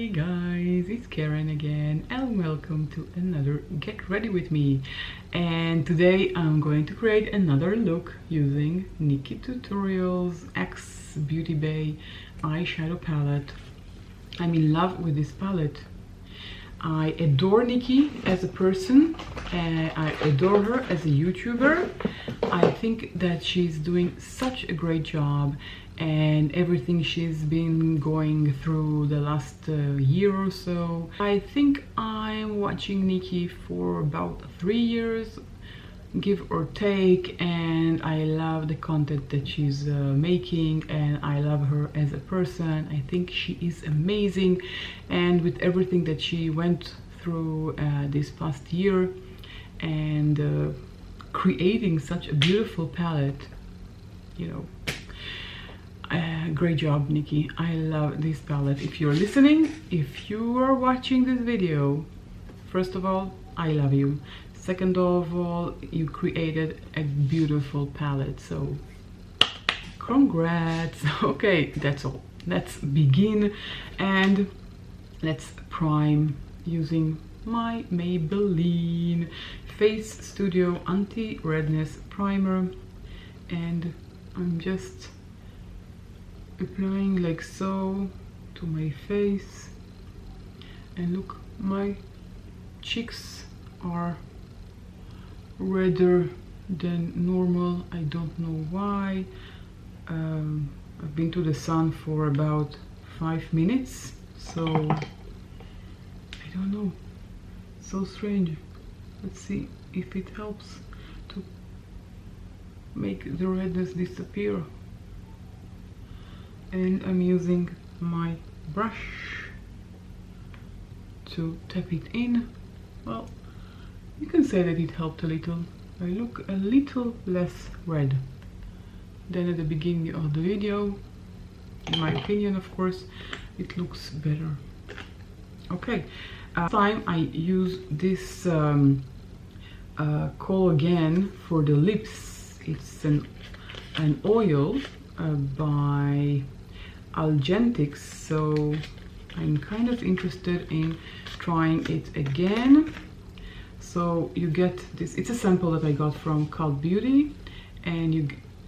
Hey guys, it's Karen again and welcome to another Get Ready With Me. And today I'm going to create another look using Nikkietutorials X Beauty Bay eyeshadow palette. I'm in love with this palette. I adore Nikkie as a person, I adore her as a YouTuber. I think that she's doing such a great job, and everything she's been going through the last year or so. I think I'm watching Nikkie for about 3 years, give or take, and I love the content that she's making, and I love her as a person. I think she is amazing, and with everything that she went through this past year and creating such a beautiful palette, you know, great job, Nikkie. I love this palette. If you're listening, if you are watching this video, first of all, I love you. Second of all, you created a beautiful palette, so congrats. Okay, that's all. Let's begin and let's prime using my Maybelline Face Studio Anti-Redness Primer, and I'm just applying like so to my face. And look, my cheeks are redder than normal. I don't know why. I've been to the sun for about 5 minutes, so I don't know, so strange. Let's see if it helps to make the redness disappear. And I'm using my brush to tap it in. Well, you can say that it helped a little. I look a little less red than at the beginning of the video. In my opinion, of course, it looks better. Okay, this time I use this Kohl again for the lips. It's an oil by Algentics, so I'm kind of interested in trying it again. So you get this, it's a sample that I got from Cult Beauty, and you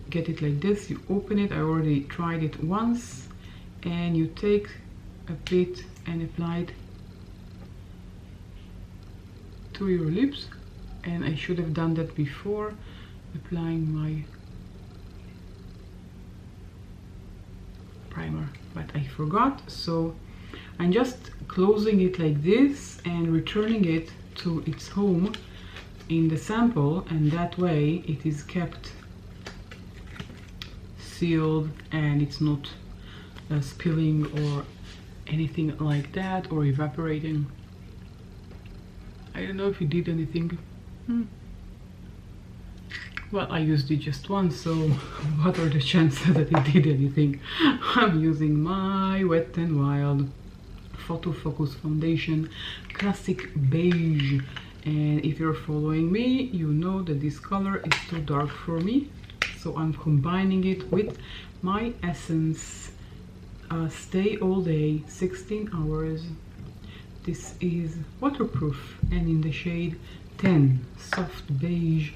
get it like this. You open it, I already tried it once, and you take a bit and apply it to your lips. And I should have done that before applying my primer, but I forgot. So I'm just closing it like this and returning it to its home in the sample, and that way it is kept sealed and it's not spilling or anything like that, or evaporating. I don't know if it did anything. Well, I used it just once, so what are the chances that it did anything? I'm using my Wet n Wild Photo Focus Foundation Classic Beige, and if you're following me, you know that this color is too dark for me, so I'm combining it with my Essence Stay All Day 16 Hours. This is waterproof and in the shade 10, soft beige.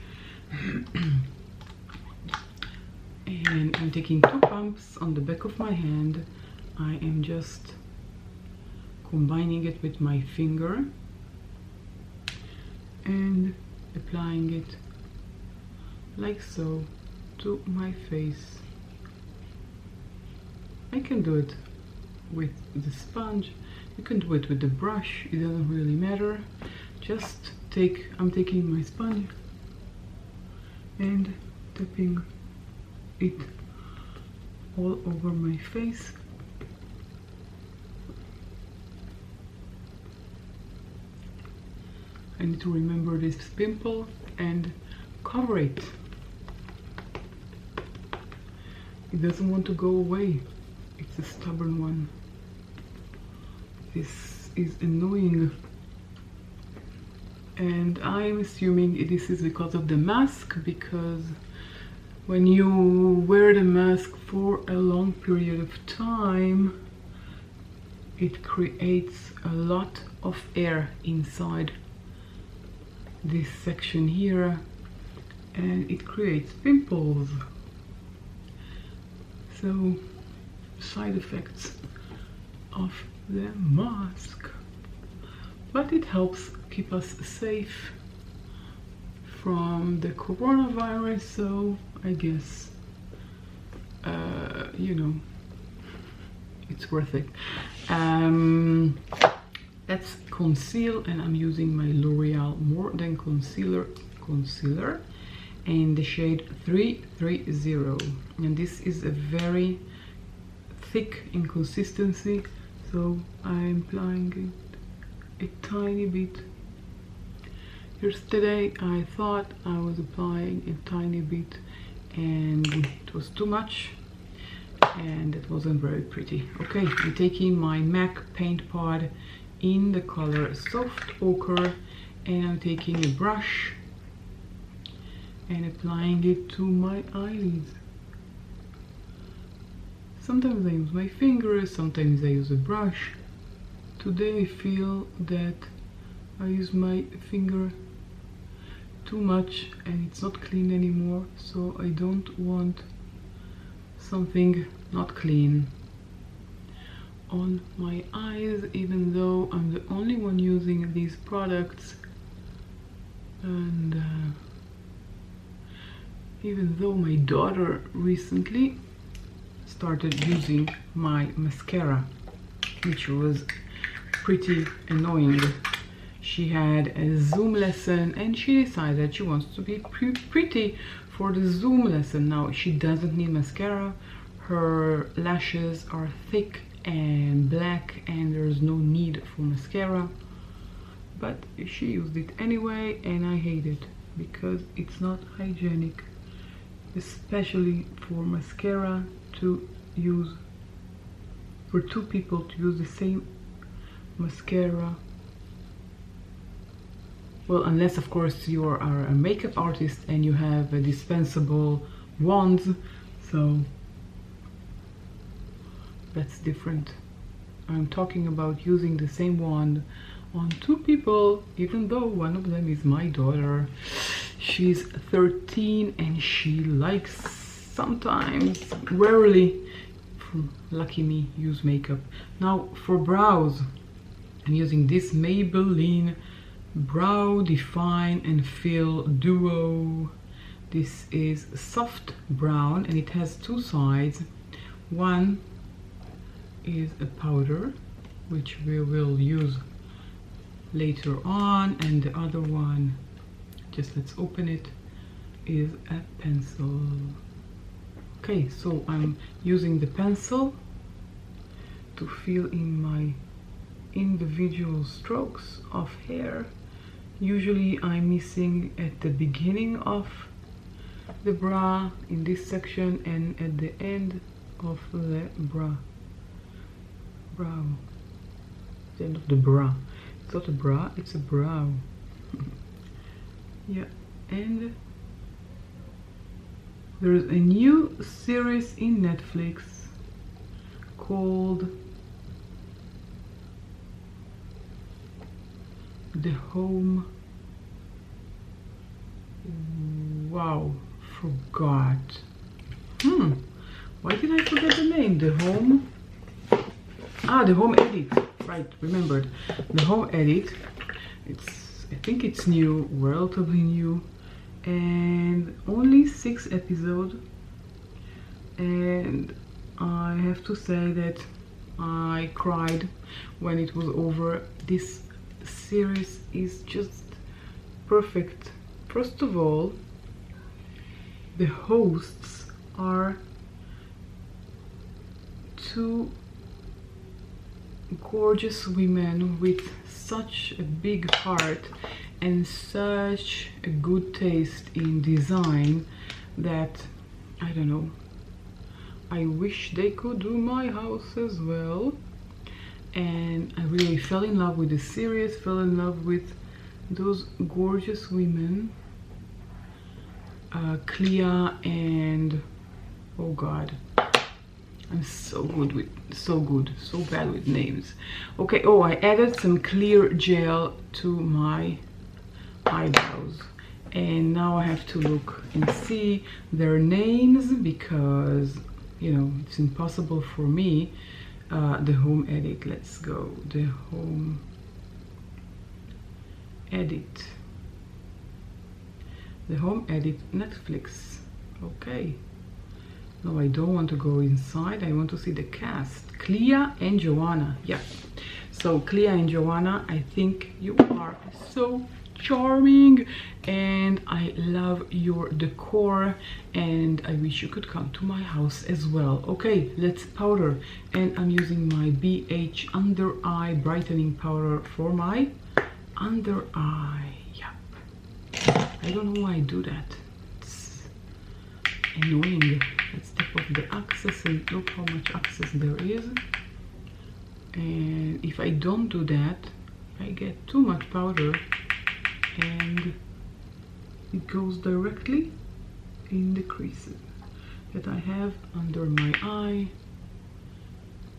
And I'm taking 2 pumps on the back of my hand. I am just combining it with my finger and applying it like so to my face. I can do it with the sponge, you can do it with the brush, it doesn't really matter. Just I'm taking my sponge and tapping it all over my face. I need to remember this pimple and cover it. It doesn't want to go away. It's a stubborn one. This is annoying. And I'm assuming this is because of the mask, because when you wear the mask for a long period of time, it creates a lot of air inside this section here, and it creates pimples. So, side effects of the mask. But it helps keep us safe from the coronavirus, so I guess, you know, it's worth it. Let's conceal, and I'm using my L'Oreal More Than Concealer in the shade 330, and this is a very thick in consistency, so I'm applying it a tiny bit. Yesterday I thought I was applying a tiny bit and it was too much, and it wasn't very pretty. Okay, I'm taking my MAC paint pot in the color Soft Ochre, and I'm taking a brush and applying it to my eyelids. Sometimes I use my fingers, sometimes I use a brush. Today I feel that I use my finger too much and it's not clean anymore, so I don't want something not clean on my eyes, even though I'm the only one using these products, and even though my daughter recently started using my mascara, which was pretty annoying. She had a Zoom lesson and she decided she wants to be pretty for the Zoom lesson. Now she doesn't need mascara, her lashes are thick and black and there's no need for mascara, but she used it anyway, and I hate it because it's not hygienic, especially for mascara to use, for two people to use the same mascara. Well, unless of course you are a makeup artist and you have a dispensable wands, so that's different. I'm talking about using the same wand on two people, even though one of them is my daughter. She's 13 and she likes, sometimes, rarely, lucky me, use makeup. Now for brows, I'm using this Maybelline Brow Define and Fill Duo. This is soft brown and it has two sides. One is a powder, which we will use later on, and the other one, just let's open it, is a pencil. Okay, so I'm using the pencil to fill in my individual strokes of hair. Usually I'm missing at the beginning of the brow in this section and at the end of the brow. The end of the brow. It's not a bra, it's a brow. Yeah, and there's a new series in Netflix called The Home. Wow, forgot. Why did I forget the name? The Home. The Home Edit. Right, remembered. The Home Edit. I think it's new, relatively new, and only 6 episodes. And I have to say that I cried when it was over. This series is just perfect. First of all, the hosts are two gorgeous women with such a big heart and such a good taste in design that, I don't know, I wish they could do my house as well. And I really fell in love with the series, fell in love with those gorgeous women, Clea and, oh god, I'm so bad with names. Okay, oh, I added some clear gel to my eyebrows, and now I have to look and see their names because, you know, it's impossible for me. The home edit, let's go. The home edit. The home edit Netflix. Okay. No, I don't want to go inside. I want to see the cast. Clea and Joanna. Yeah. So Clea and Joanna, I think you are so charming and I love your decor, and I wish you could come to my house as well. Okay, let's powder, and I'm using my BH under eye brightening powder for my under eye. Yep. I don't know why I do that. It's annoying. Let's take off the excess and look how much excess there is. And if I don't do that, I get too much powder and it goes directly in the creases that I have under my eye,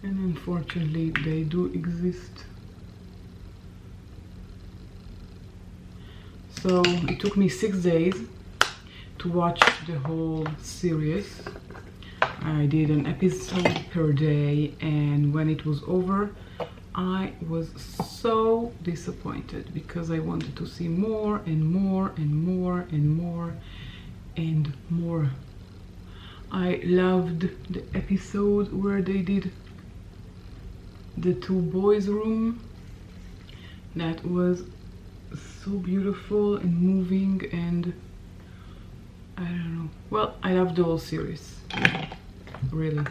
and unfortunately they do exist. So it took me 6 days to watch the whole series. I did an episode per day, and when it was over I was so disappointed because I wanted to see more and more and more and more and more. I loved the episode where they did the 2 boys' room. That was so beautiful and moving, and I don't know. Well, I loved the whole series, really.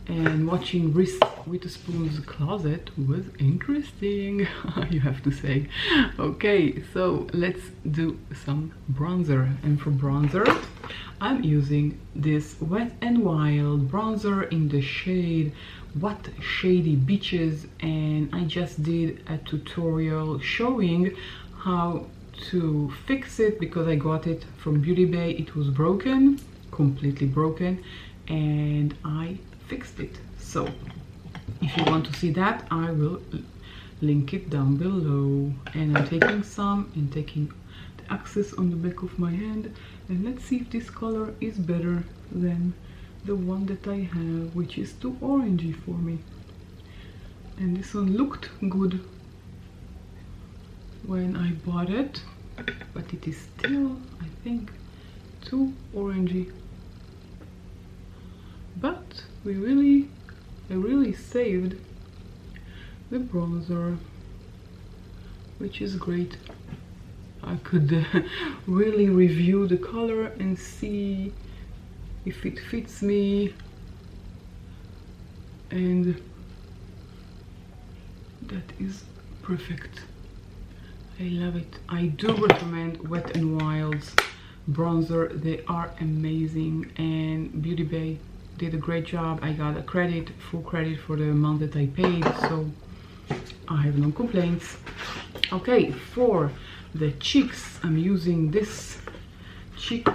And watching Reese Witherspoon's closet was interesting, you have to say. Okay, so let's do some bronzer. And for bronzer, I'm using this Wet n Wild bronzer in the shade What Shady Beaches, and I just did a tutorial showing how to fix it because I got it from Beauty Bay. It was broken, completely broken, and I fixed it. So if you want to see that, I will link it down below. And I'm taking some and taking the excess on the back of my hand, and let's see if this color is better than the one that I have, which is too orangey for me. And this one looked good when I bought it, but it is still, I think, too orangey. But I really saved the bronzer, which is great. I could really review the color and see if it fits me, and that is perfect. I love it. I do recommend Wet n Wild's bronzer. They are amazing, and Beauty Bay did a great job. I got a credit, full credit for the amount that I paid, so I have no complaints. Okay, for the cheeks, I'm using this cheek,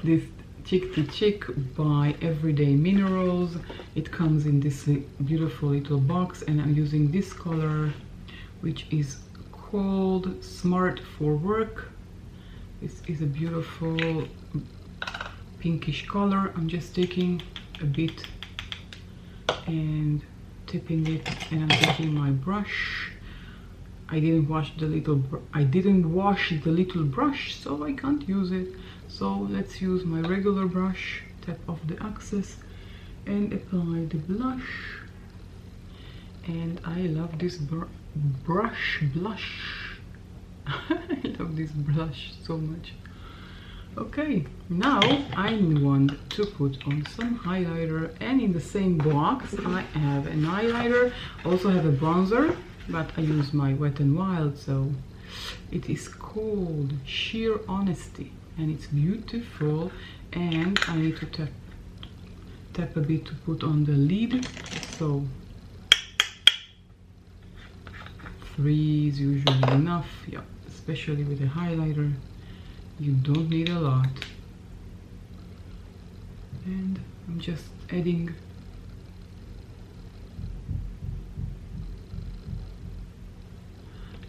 this Cheek to Cheek by Everyday Minerals. It comes in this beautiful little box, and I'm using this color, which is called Smart for Work. This is a beautiful pinkish color. I'm just taking a bit and tipping it, and I'm taking my brush. I didn't wash the little brush, so I can't use it. So let's use my regular brush, tap off the excess and apply the blush. And I love this blush. I love this blush so much. Okay, now I want to put on some highlighter, and in the same box I have an highlighter, also have a bronzer, but I use my Wet n Wild, so it is called Sheer Honesty, and it's beautiful. And I need to tap a bit to put on the lid, so 3 is usually enough, yeah, especially with a highlighter. You don't need a lot. And I'm just adding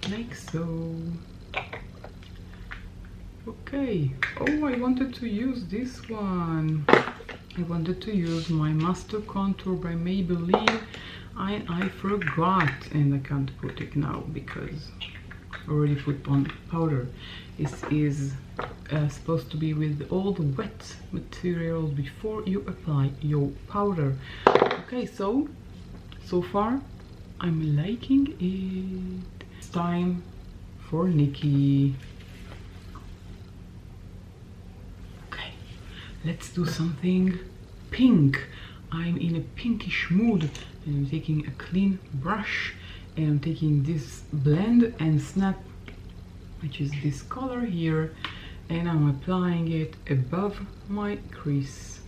like so. Okay. Oh, I wanted to use this one. I wanted to use my Master Contour by Maybelline. I forgot, and I can't put it now because I already put on powder. This is supposed to be with all the wet materials before you apply your powder. Okay, so far I'm liking it. It's time for Nikkie. Okay, let's do something pink. I'm in a pinkish mood, and I'm taking a clean brush, and I'm taking this blend and snap, which is this color here, and I'm applying it above my crease.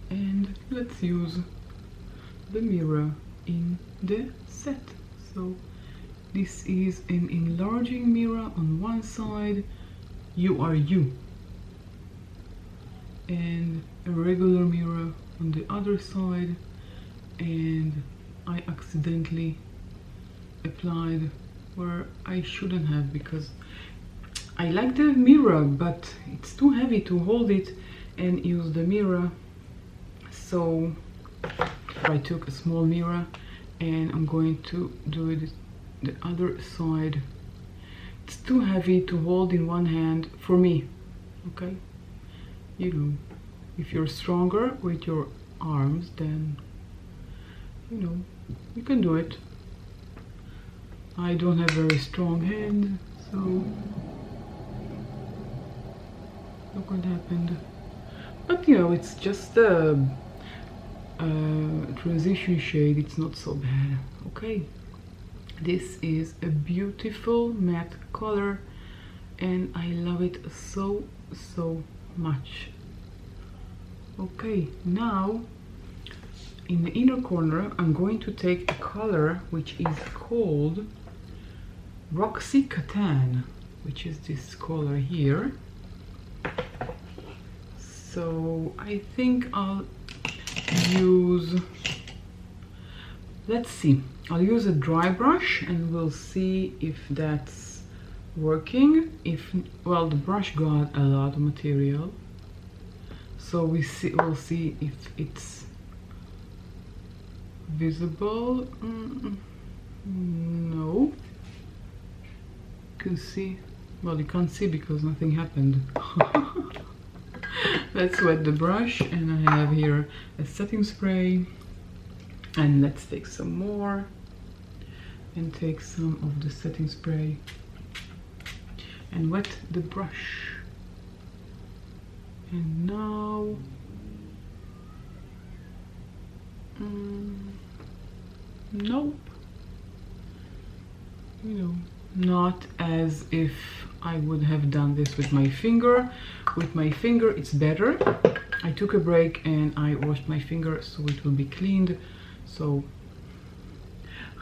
And let's use the mirror in the set. So this is an enlarging mirror on one side, you are you, and a regular mirror on the other side, and I accidentally applied where I shouldn't have, because I like the mirror, but it's too heavy to hold it and use the mirror. So I took a small mirror and I'm going to do it the other side. It's too heavy to hold in one hand for me. Okay, you know, if you're stronger with your arms, then you know you can do it. I don't have very strong hands, so look what happened. But you know, it's just a transition shade, it's not so bad. Okay, this is a beautiful matte color and I love it so much. Okay, now in the inner corner I'm going to take a color which is called Roxy Catan, which is this color here. So I think I'll use, let's see, I'll use a dry brush and we'll see if that's working. If, well, the brush got a lot of material, so we'll see if it's visible. No, you can see, well, you can't see because nothing happened. Let's wet the brush, and I have here a setting spray, and let's take some more and take some of the setting spray and wet the brush. And now nope, you know, not as if I would have done this with my finger. With my finger it's better. I took a break and I washed my finger so it will be cleaned, so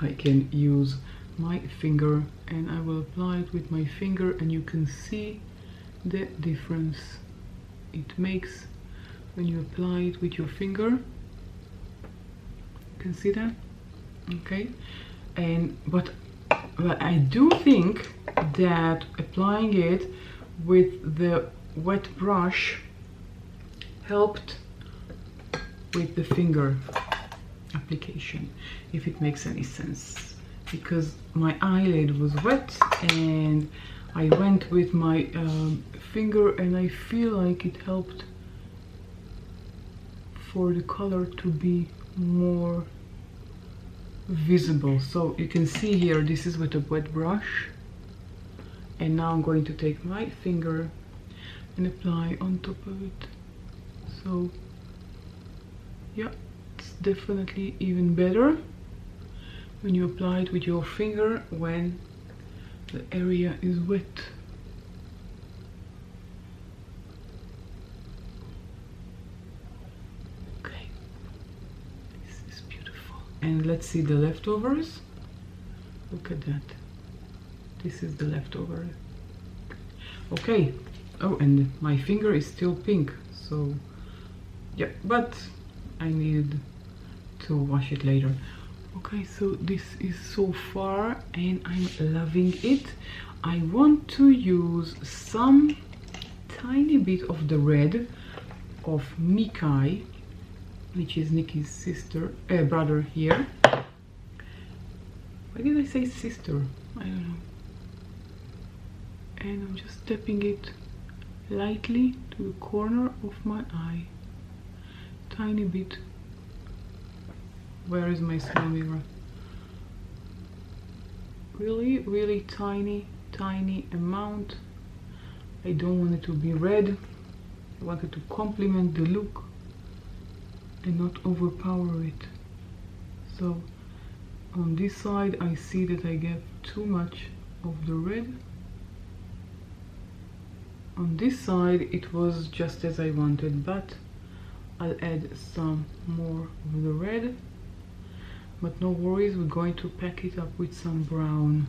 I can use my finger, and I will apply it with my finger, and you can see the difference it makes when you apply it with your finger. You can see that? Okay, and but I do think that applying it with the wet brush helped with the finger application, if it makes any sense, because my eyelid was wet and I went with my finger, and I feel like it helped for the color to be more visible. So you can see here, this is with a wet brush, and now I'm going to take my finger and apply on top of it. So yeah, it's definitely even better when you apply it with your finger when the area is wet. Okay, this is beautiful. And let's see the leftovers. Look at that. This is the leftover. Okay. Oh, and my finger is still pink, so yeah, but I need to wash it later. Okay, so this is so far and I'm loving it. I want to use some tiny bit of the red of Nikkie, which is Nikkie's sister, brother here. Why did I say sister? I don't know. And I'm just tapping it lightly to the corner of my eye. Tiny bit. Where is my small mirror? Really, really tiny amount. I don't want it to be red. I want it to complement the look and not overpower it. So on this side I see that I get too much of the red. On this side it was just as I wanted, but I'll add some more of the red. But no worries, we're going to pack it up with some brown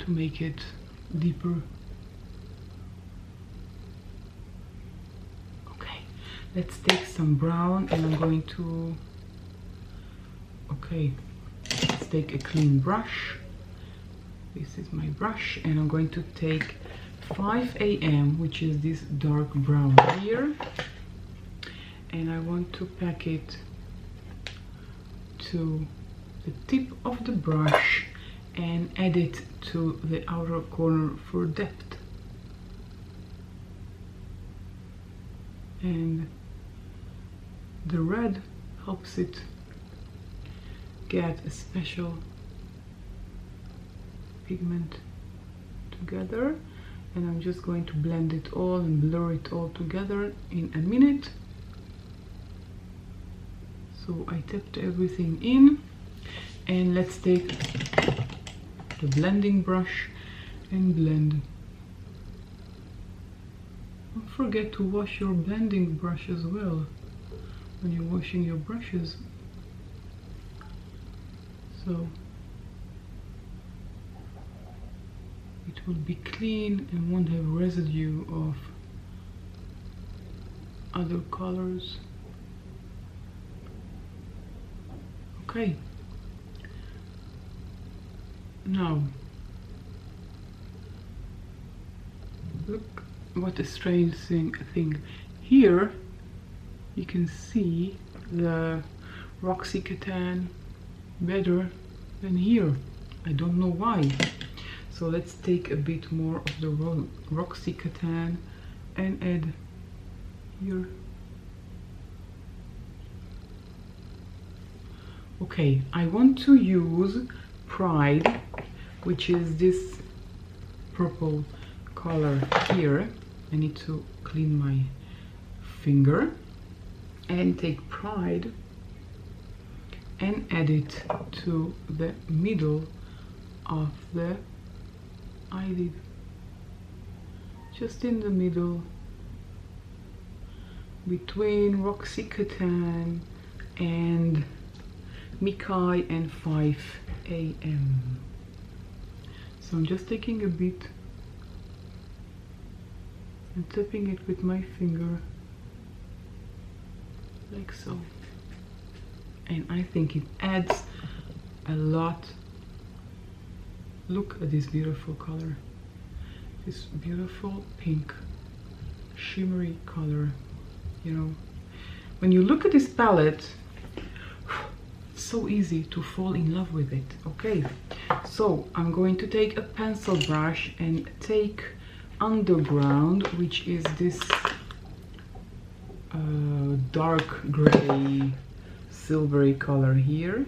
to make it deeper. Okay, let's take some brown and I'm going to... Okay, let's take a clean brush. This is my brush and I'm going to take 5 AM, which is this dark brown here. And I want to pack it to the tip of the brush and add it to the outer corner for depth. And the red helps it get a special pigment together. And I'm just going to blend it all and blur it all together in a minute. So I tapped everything in, and let's take the blending brush and blend. Don't forget to wash your blending brush as well when you're washing your brushes. So it will be clean and won't have residue of other colors. Okay, now look what a strange thing. Here you can see the Roxy Catan better than here. I don't know why. So let's take a bit more of the Roxy Catan and add here. Okay, I want to use Pride, which is this purple color here. I need to clean my finger and take Pride and add it to the middle of the eyelid, just in the middle between Roxy Catan and Nikkie and 5 AM. So I'm just taking a bit and tapping it with my finger like so, and I think it adds a lot. Look at this beautiful color, this beautiful pink shimmery color. You know, when you look at this palette, so easy to fall in love with it. Okay, so I'm going to take a pencil brush and take Underground, which is this dark gray silvery color here.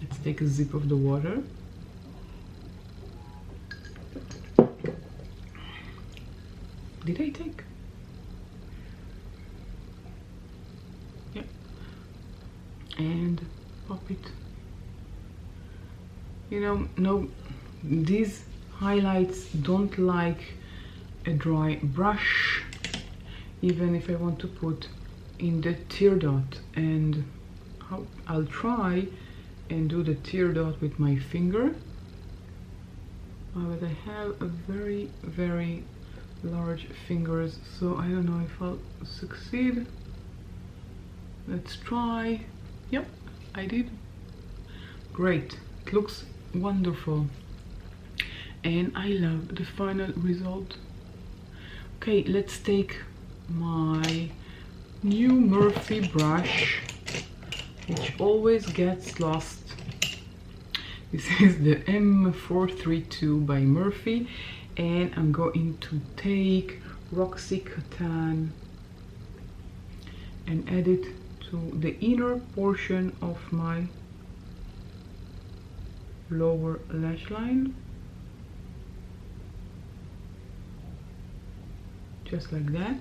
Let's take a sip of the water. Did I take? Yeah. And pop it. You know, no, these highlights don't like a dry brush, even if I want to put in the tear dot, and I'll try and do the tear dot with my finger, but I have a very, very large fingers, so I don't know if I'll succeed. let's try. Yep, I did. Great, it looks wonderful and I love the final result. Okay, let's take my new Murphy brush, which always gets lost. This is the M432 by Murphy, and I'm going to take Roxy Catan and add it to the inner portion of my lower lash line, just like that.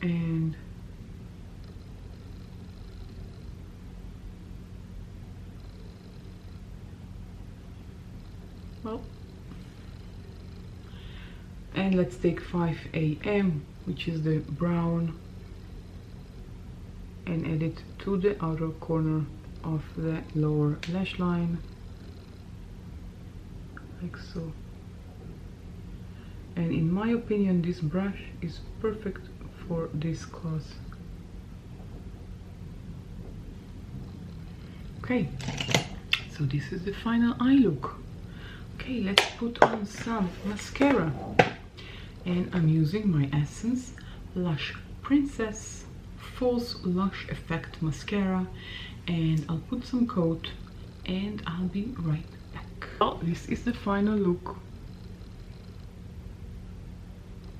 And well, and let's take 5 AM, which is the brown, and add it to the outer corner of the lower lash line, like so. And in my opinion, this brush is perfect for this class. Okay, so this is the final eye look. Okay, let's put on some mascara, and I'm using my Essence Lush Princess False Lush Effect Mascara, and I'll put some coat and I'll be right back. Well, this is the final look.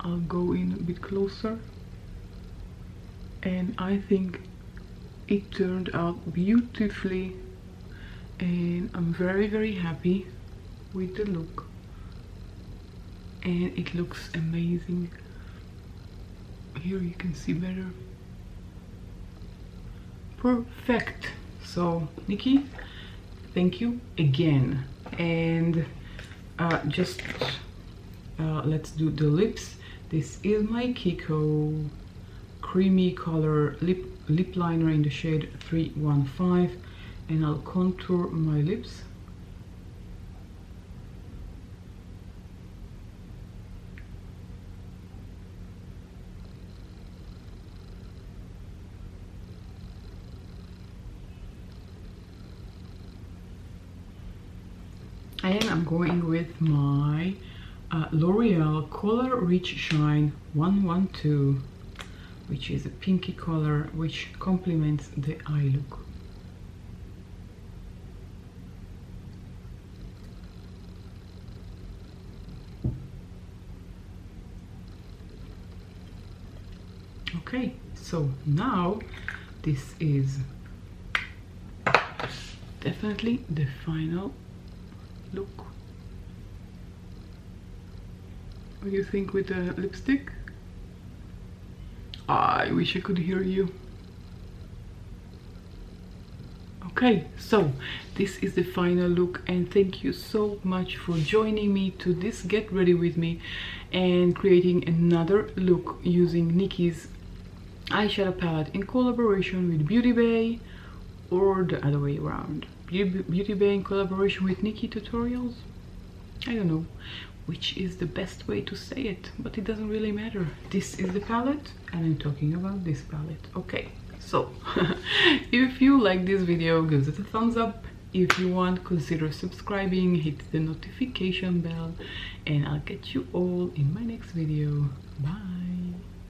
I'll go in a bit closer, and I think it turned out beautifully, and I'm very happy with the look, and it looks amazing. Here you can see better. Perfect. So Nikki, thank you again, and let's do the lips. This is my Kiko creamy color lip liner in the shade 315, and I'll contour my lips. And I'm going with my L'Oreal Color Rich Shine 112, which is a pinky color which complements the eye look. Okay, so now this is definitely the final look. What do you think with the lipstick? I wish I could hear you. Okay, so this is the final look, and thank you so much for joining me to this Get Ready With Me and creating another look using Nikkie's eyeshadow palette in collaboration with Beauty Bay, or the other way around. Beauty Bay in collaboration with Nikkietutorials. I don't know which is the best way to say it, but it doesn't really matter. This is the palette, and I'm talking about this palette. Okay, so if you like this video, give it a thumbs up. If you want, consider subscribing, hit the notification bell, and I'll catch you all in my next video. Bye.